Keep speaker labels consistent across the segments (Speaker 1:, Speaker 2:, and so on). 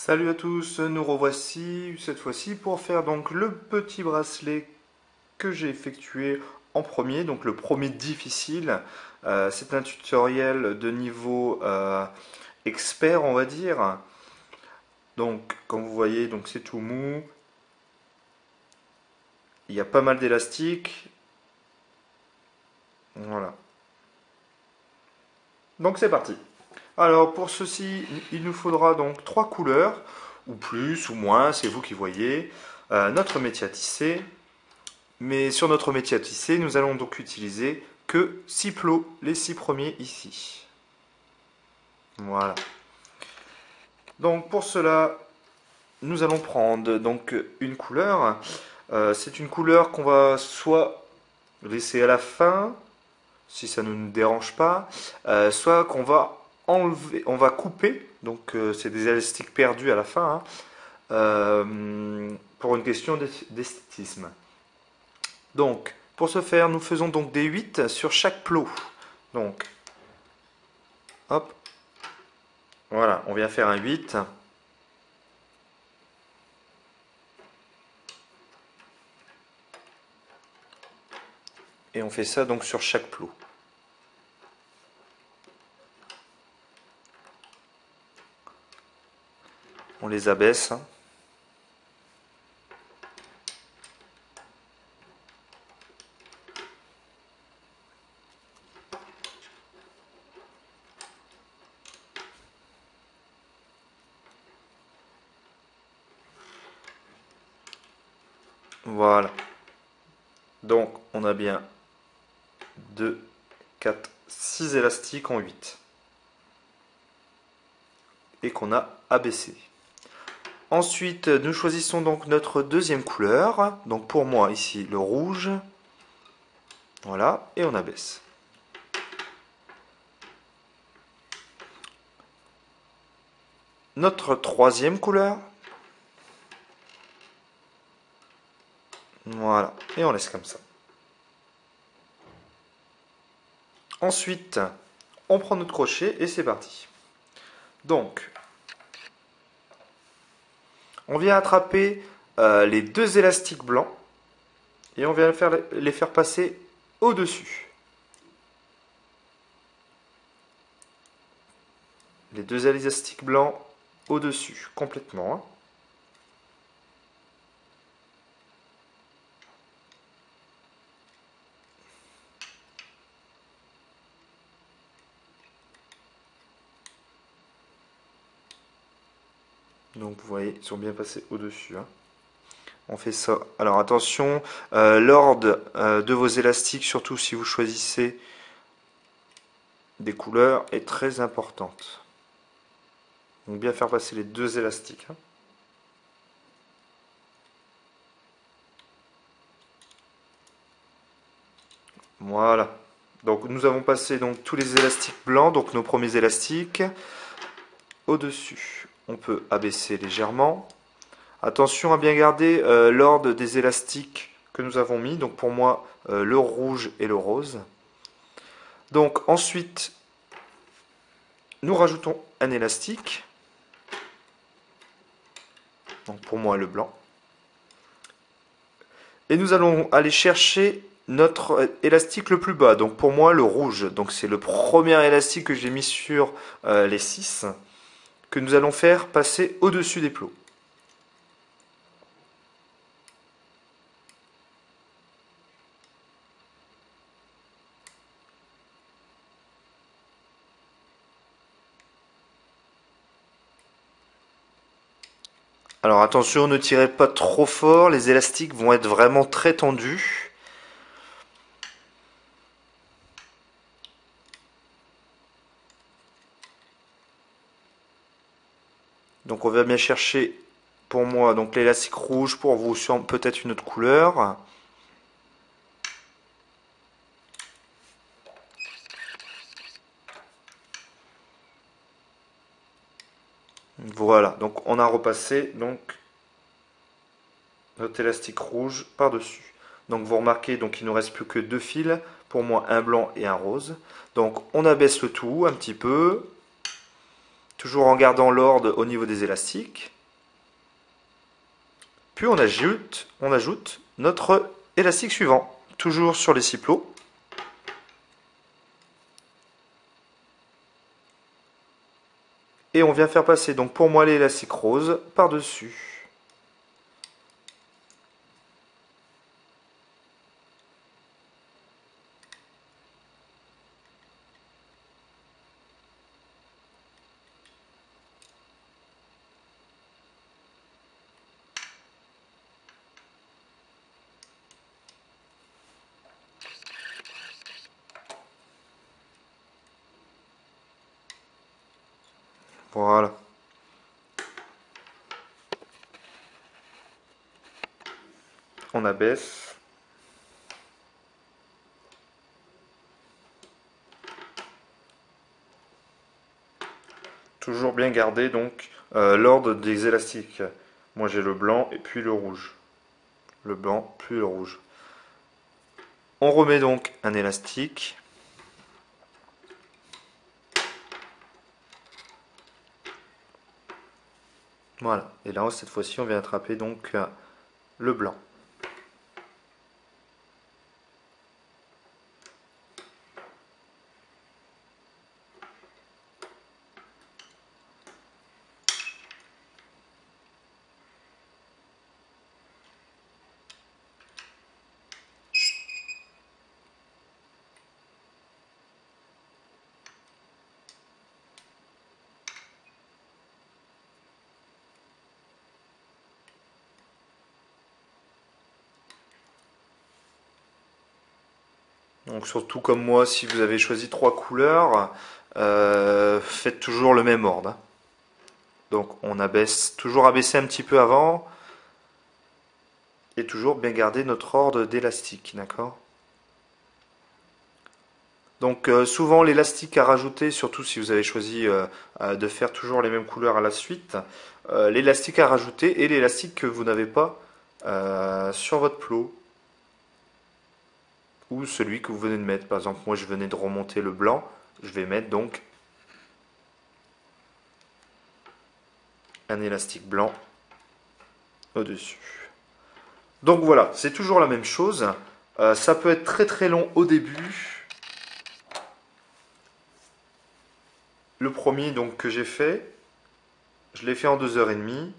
Speaker 1: Salut à tous, nous revoici cette fois-ci pour faire donc le petit bracelet que j'ai effectué en premier, donc le premier difficile. C'est un tutoriel de niveau expert, on va dire. Donc, comme vous voyez, donc c'est tout mou. Il y a pas mal d'élastiques. Voilà. Donc c'est parti. Alors pour ceci, il nous faudra donc trois couleurs, ou plus ou moins, c'est vous qui voyez. Notre métier à tisser. Mais sur notre métier à tisser, nous allons donc utiliser que 6 plots, les 6 premiers ici. Voilà. Donc pour cela, nous allons prendre donc une couleur. C'est une couleur qu'on va soit laisser à la fin, si ça ne nous dérange pas, soit qu'on va enlever, on va couper. Donc c'est des élastiques perdus à la fin, hein, pour une question d'esthétisme. Donc, pour ce faire, nous faisons donc des 8 sur chaque plot. Donc, hop, voilà, on vient faire un 8. Et on fait ça donc sur chaque plot. On les abaisse. Voilà. Donc, on a bien 2, 4, 6 élastiques en 8. Et qu'on a abaissé. Ensuite, nous choisissons donc notre deuxième couleur. Donc pour moi, ici, le rouge. Voilà, et on abaisse. Notre troisième couleur. Voilà, et on laisse comme ça. Ensuite, on prend notre crochet et c'est parti. Donc, on vient attraper les deux élastiques blancs et on vient les faire passer au-dessus. Les deux élastiques blancs au-dessus, complètement. Hein. Donc vous voyez, ils sont bien passés au-dessus. Hein. On fait ça. Alors attention, l'ordre de vos élastiques, surtout si vous choisissez des couleurs, est très importante. Donc bien faire passer les deux élastiques. Hein. Voilà. Donc nous avons passé donc tous les élastiques blancs, donc nos premiers élastiques. Au-dessus, on peut abaisser légèrement. Attention à bien garder l'ordre des élastiques que nous avons mis. Donc pour moi, le rouge et le rose. Donc ensuite, nous rajoutons un élastique. Donc pour moi, le blanc. Et nous allons aller chercher notre élastique le plus bas. Donc pour moi, le rouge. Donc c'est le premier élastique que j'ai mis sur les 6 que nous allons faire passer au-dessus des plots. Alors attention, ne tirez pas trop fort, les élastiques vont être vraiment très tendus. Donc on va bien chercher pour moi donc l'élastique rouge, pour vous peut-être une autre couleur. Voilà, donc on a repassé donc notre élastique rouge par-dessus. Donc vous remarquez, donc il ne nous reste plus que deux fils, pour moi un blanc et un rose. Donc on abaisse le tout un petit peu. toujours en gardant l'ordre au niveau des élastiques. Puis on ajoute notre élastique suivant, toujours sur les 6 plots. Et on vient faire passer donc pour moi l'élastique rose par-dessus. Voilà. On abaisse. Toujours bien garder donc l'ordre des élastiques. Moi j'ai le blanc et puis le rouge. Le blanc puis le rouge. On remet donc un élastique. Voilà. Et là cette fois-ci on vient attraper donc le blanc. Donc surtout comme moi, si vous avez choisi 3 couleurs, faites toujours le même ordre. Donc on abaisse, toujours abaisser un petit peu avant, et toujours bien garder notre ordre d'élastique, d'accord? Donc souvent l'élastique à rajouter, surtout si vous avez choisi de faire toujours les mêmes couleurs à la suite, l'élastique à rajouter et l'élastique que vous n'avez pas sur votre plot, ou celui que vous venez de mettre. Par exemple, moi je venais de remonter le blanc, je vais mettre donc un élastique blanc au-dessus. Donc voilà, c'est toujours la même chose. Ça peut être très très long au début. Le premier donc que j'ai fait, je l'ai fait en 2h30.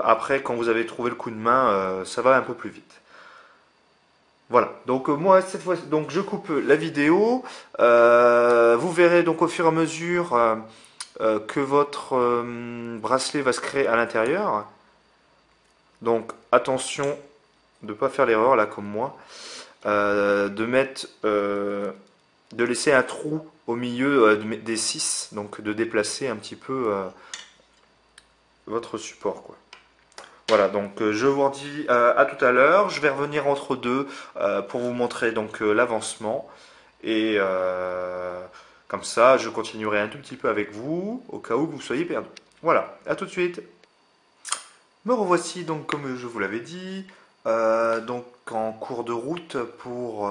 Speaker 1: Après, quand vous avez trouvé le coup de main, ça va un peu plus vite. Voilà, donc moi cette fois, donc je coupe la vidéo. Vous verrez donc au fur et à mesure que votre bracelet va se créer à l'intérieur. Donc attention de ne pas faire l'erreur là comme moi, de laisser un trou au milieu des 6, donc de déplacer un petit peu votre support quoi. Voilà, donc je vous redis à tout à l'heure. Je vais revenir entre deux pour vous montrer donc l'avancement. Et comme ça, je continuerai un tout petit peu avec vous au cas où vous soyez perdu. Voilà, à tout de suite. Me revoici donc comme je vous l'avais dit, donc en cours de route pour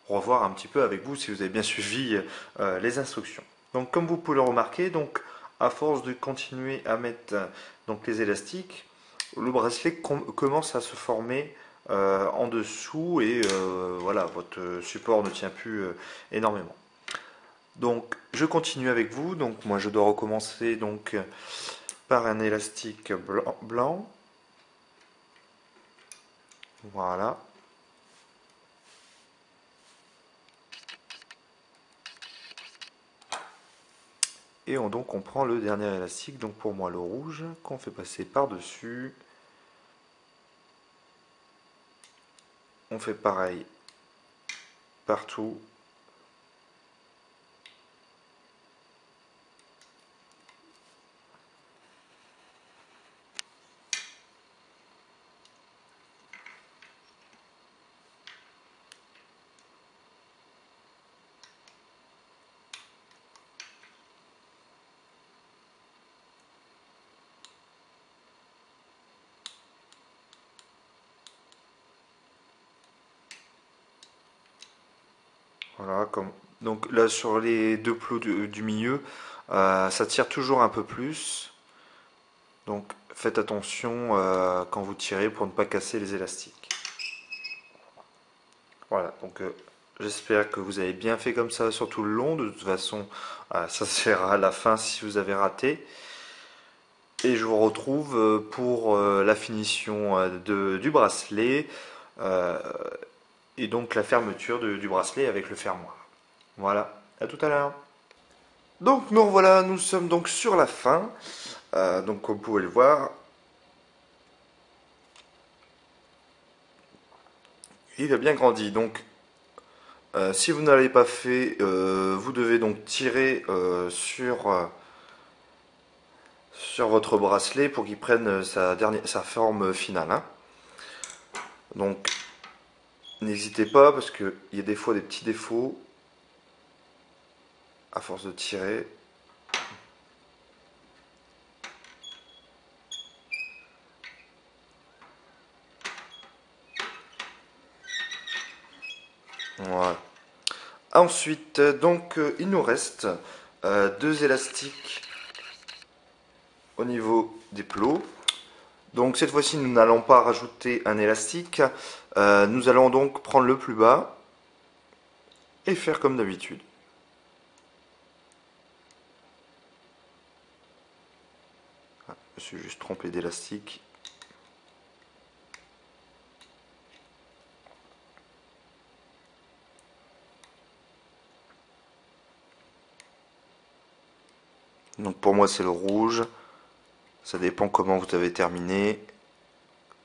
Speaker 1: revoir un petit peu avec vous si vous avez bien suivi les instructions. Donc comme vous pouvez le remarquer, donc à force de continuer à mettre donc les élastiques, le bracelet commence à se former en dessous et voilà, votre support ne tient plus énormément. Donc je continue avec vous, donc moi je dois recommencer donc par un élastique blanc. Voilà. Et donc on prend le dernier élastique, donc pour moi le rouge, qu'on fait passer par-dessus. On fait pareil partout. Voilà, comme donc là sur les deux plots du milieu, ça tire toujours un peu plus. Donc faites attention quand vous tirez pour ne pas casser les élastiques. Voilà, donc j'espère que vous avez bien fait comme ça sur tout le long. De toute façon, ça se verra à la fin si vous avez raté. Et je vous retrouve pour la finition du bracelet euh, et donc la fermeture du bracelet avec le fermoir. Voilà, à tout à l'heure. Donc nous voilà, nous sommes donc sur la fin. Donc comme vous pouvez le voir, il a bien grandi. Donc si vous ne l'avez pas fait, vous devez donc tirer sur votre bracelet pour qu'il prenne sa forme finale, hein. Donc n'hésitez pas parce qu'il y a des fois des petits défauts à force de tirer. Voilà. Ensuite, donc il nous reste deux élastiques au niveau des plots. Donc cette fois-ci, nous n'allons pas rajouter un élastique. Nous allons donc prendre le plus bas et faire comme d'habitude. Je me suis juste trompé d'élastique. Donc pour moi c'est le rouge. Ça dépend comment vous avez terminé.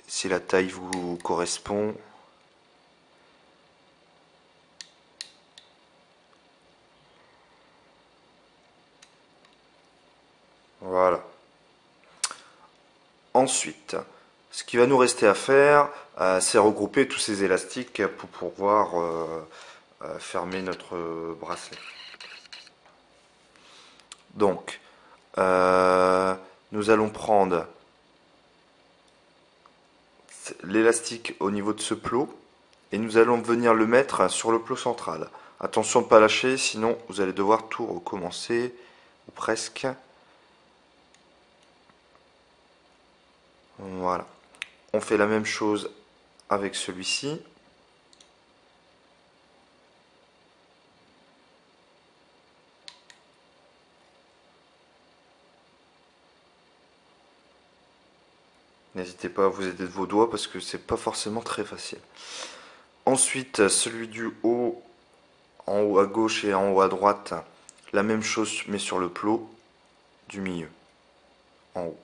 Speaker 1: Si la taille vous correspond. Voilà. Ensuite, ce qui va nous rester à faire, c'est regrouper tous ces élastiques pour pouvoir fermer notre bracelet. Donc, nous allons prendre l'élastique au niveau de ce plot et nous allons venir le mettre sur le plot central. Attention de ne pas lâcher, sinon vous allez devoir tout recommencer, ou presque. Voilà. On fait la même chose avec celui-ci. N'hésitez pas à vous aider de vos doigts parce que c'est pas forcément très facile. Ensuite, celui du haut, en haut à gauche et en haut à droite, la même chose mais sur le plot du milieu, en haut.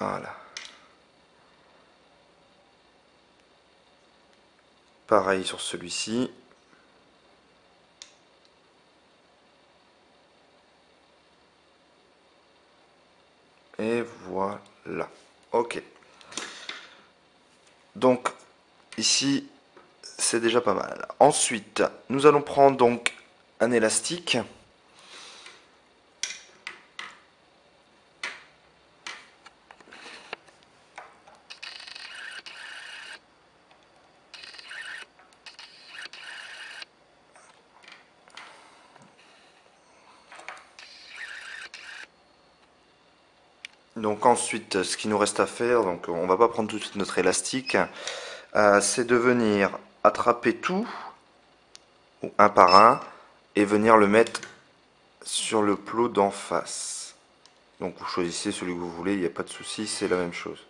Speaker 1: Voilà. Pareil sur celui-ci. Et voilà. Ok. Donc ici, c'est déjà pas mal. Ensuite, nous allons prendre donc un élastique. Donc ensuite, ce qui nous reste à faire, donc on va pas prendre tout de suite notre élastique, c'est de venir attraper tout, un par un, et venir le mettre sur le plot d'en face. Donc vous choisissez celui que vous voulez, il n'y a pas de souci, c'est la même chose.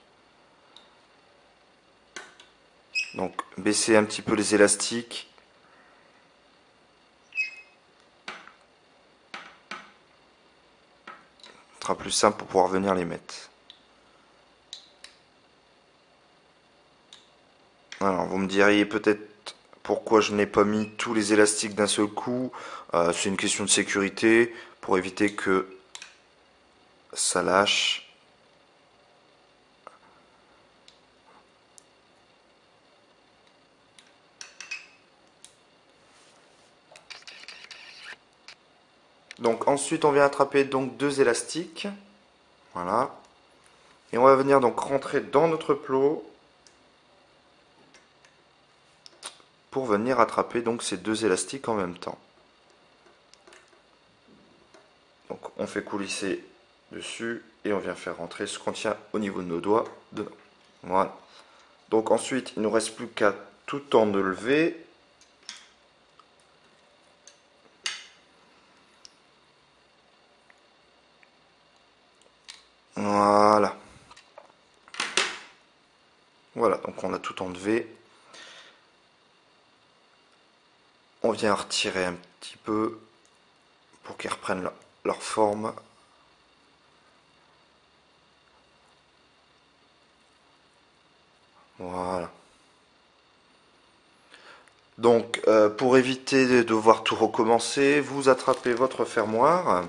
Speaker 1: Donc baissez un petit peu les élastiques. Ce sera plus simple pour pouvoir venir les mettre. Alors vous me diriez peut-être pourquoi je n'ai pas mis tous les élastiques d'un seul coup. C'est une question de sécurité pour éviter que ça lâche. Donc ensuite on vient attraper donc deux élastiques. Voilà. Et on va venir donc rentrer dans notre plot pour venir attraper donc ces deux élastiques en même temps. Donc on fait coulisser dessus et on vient faire rentrer ce qu'on tient au niveau de nos doigts dedans. Voilà. Donc ensuite il ne nous reste plus qu'à tout enlever. Voilà. Voilà, donc on a tout enlevé. On vient retirer un petit peu pour qu'ils reprennent leur forme. Voilà. Donc, pour éviter de devoir tout recommencer, vous attrapez votre fermoir.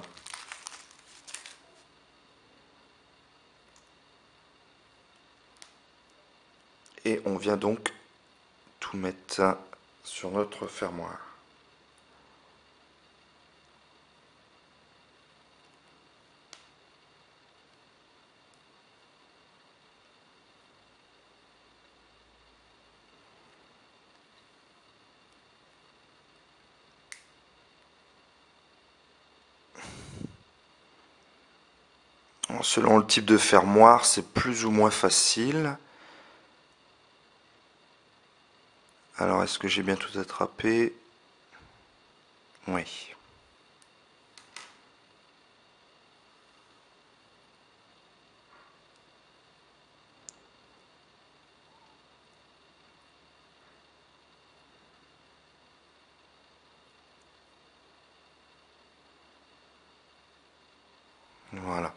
Speaker 1: Et on vient donc tout mettre sur notre fermoir. Selon le type de fermoir, c'est plus ou moins facile. Alors, est-ce que j'ai bien tout attrapé? Oui. Voilà.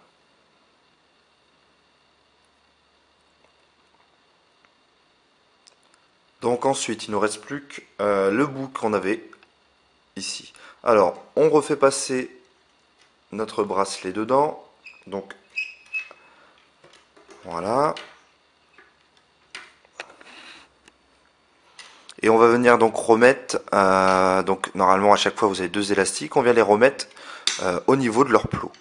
Speaker 1: Donc ensuite, il ne nous reste plus que le bout qu'on avait ici. Alors, on refait passer notre bracelet dedans. Donc, voilà. Et on va venir donc remettre, donc normalement à chaque fois vous avez deux élastiques, on vient les remettre au niveau de leur plot.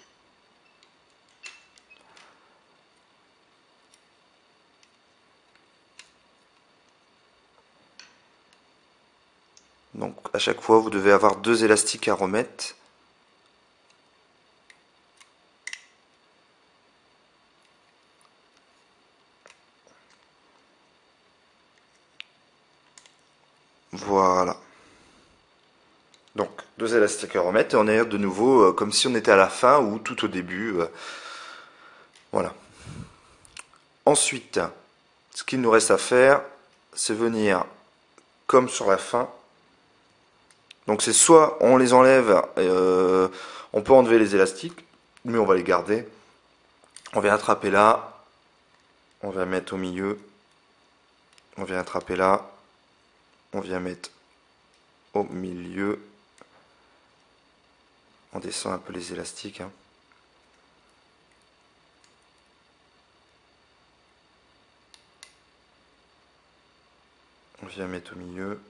Speaker 1: Donc à chaque fois vous devez avoir deux élastiques à remettre. Voilà. Donc deux élastiques à remettre et on est de nouveau comme si on était à la fin ou tout au début. Voilà. Ensuite, ce qu'il nous reste à faire, c'est venir comme sur la fin. Donc c'est soit on les enlève, on peut enlever les élastiques, mais on va les garder. On vient attraper là, on vient mettre au milieu, on vient attraper là, on vient mettre au milieu, on descend un peu les élastiques. Hein. On vient mettre au milieu.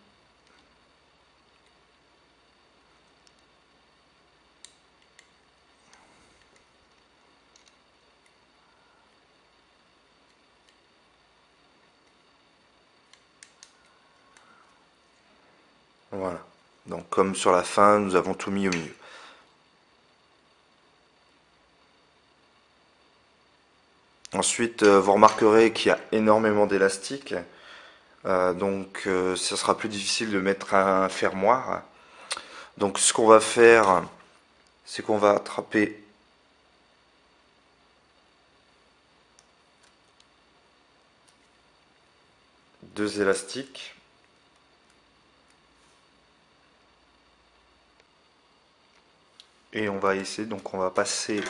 Speaker 1: Voilà. Donc comme sur la fin, nous avons tout mis au milieu. Ensuite, vous remarquerez qu'il y a énormément d'élastiques. Donc ce sera plus difficile de mettre un fermoir. Donc ce qu'on va faire, c'est qu'on va attraper deux élastiques. Et on va essayer, donc on va passer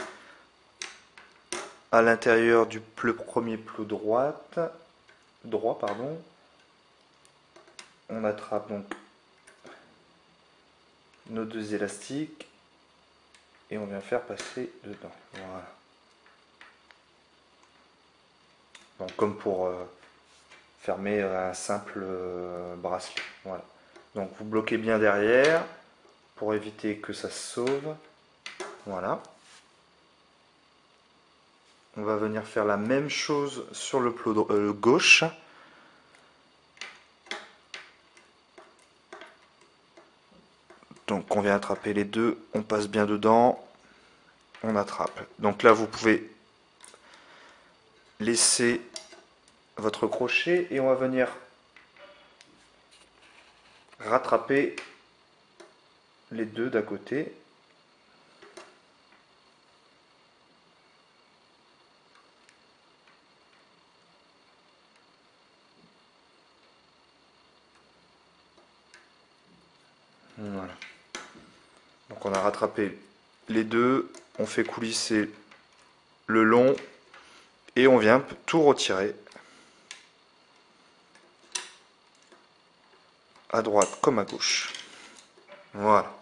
Speaker 1: à l'intérieur du premier plot droit, pardon. On attrape donc nos deux élastiques et on vient faire passer dedans. Voilà. Donc comme pour fermer un simple bracelet. Voilà. Donc vous bloquez bien derrière pour éviter que ça se sauve. Voilà. On va venir faire la même chose sur le plot gauche. Donc on vient attraper les deux, on passe bien dedans, on attrape. Donc là vous pouvez laisser votre crochet et on va venir rattraper les deux d'à côté. Voilà. Donc on a rattrapé les deux, on fait coulisser le long et on vient tout retirer à droite comme à gauche. Voilà.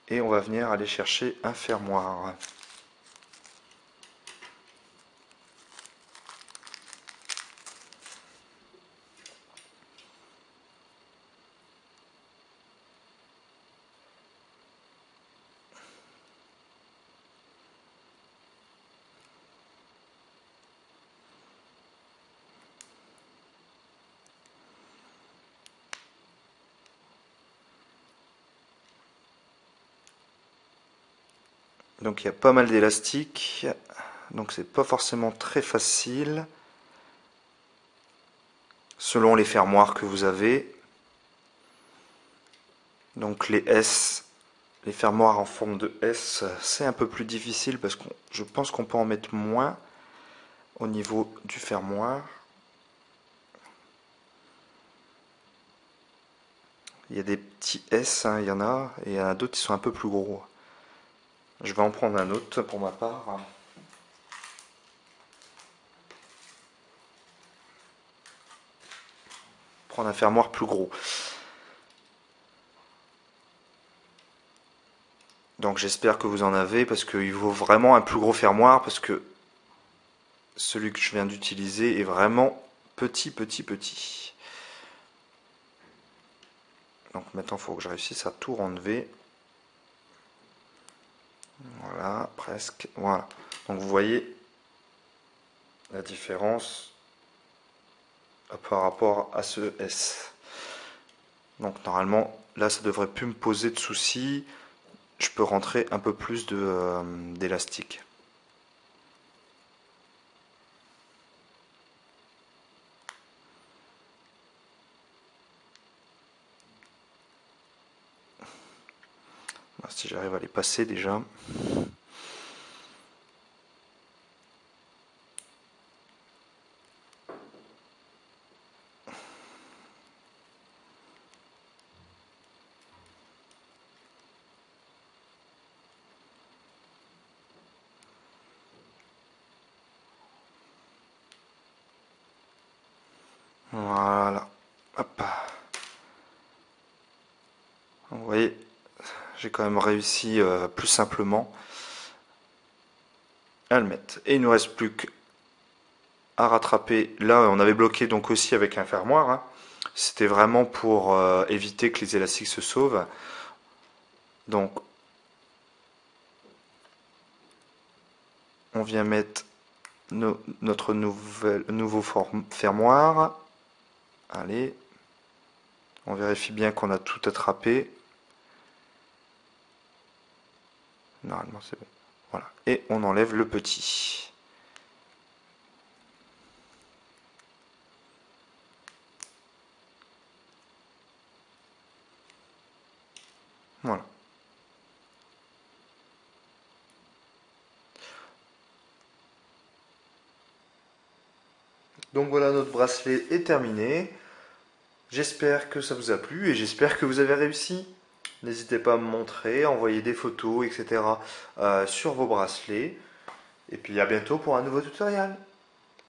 Speaker 1: Et on va venir aller chercher un fermoir. Donc il y a pas mal d'élastiques, donc c'est pas forcément très facile selon les fermoirs que vous avez. Donc les S, les fermoirs en forme de S, c'est un peu plus difficile parce que je pense qu'on peut en mettre moins au niveau du fermoir. Il y a des petits S, hein, il y en a, et il y en a d'autres qui sont un peu plus gros. Je vais en prendre un autre pour ma part. Prendre un fermoir plus gros. Donc j'espère que vous en avez parce qu'il vaut vraiment un plus gros fermoir parce que celui que je viens d'utiliser est vraiment petit. Donc maintenant il faut que je réussisse à tout enlever. Voilà, presque. Voilà. Donc vous voyez la différence par rapport à ce S. Donc normalement là ça devrait plus me poser de soucis. Je peux rentrer un peu plus d'élastique. Si j'arrive à les passer déjà. Voilà. Hop. Vous voyez, j'ai quand même réussi plus simplement à le mettre. Et il ne nous reste plus qu'à rattraper. Là, on avait bloqué donc aussi avec un fermoir. Hein. C'était vraiment pour éviter que les élastiques se sauvent. Donc, on vient mettre notre nouveau fermoir. Allez, on vérifie bien qu'on a tout attrapé. Normalement, c'est bon. Voilà. Et on enlève le petit. Voilà. Donc voilà, notre bracelet est terminé. J'espère que ça vous a plu et j'espère que vous avez réussi. N'hésitez pas à me montrer, à envoyer des photos, etc. Sur vos bracelets. Et puis à bientôt pour un nouveau tutoriel.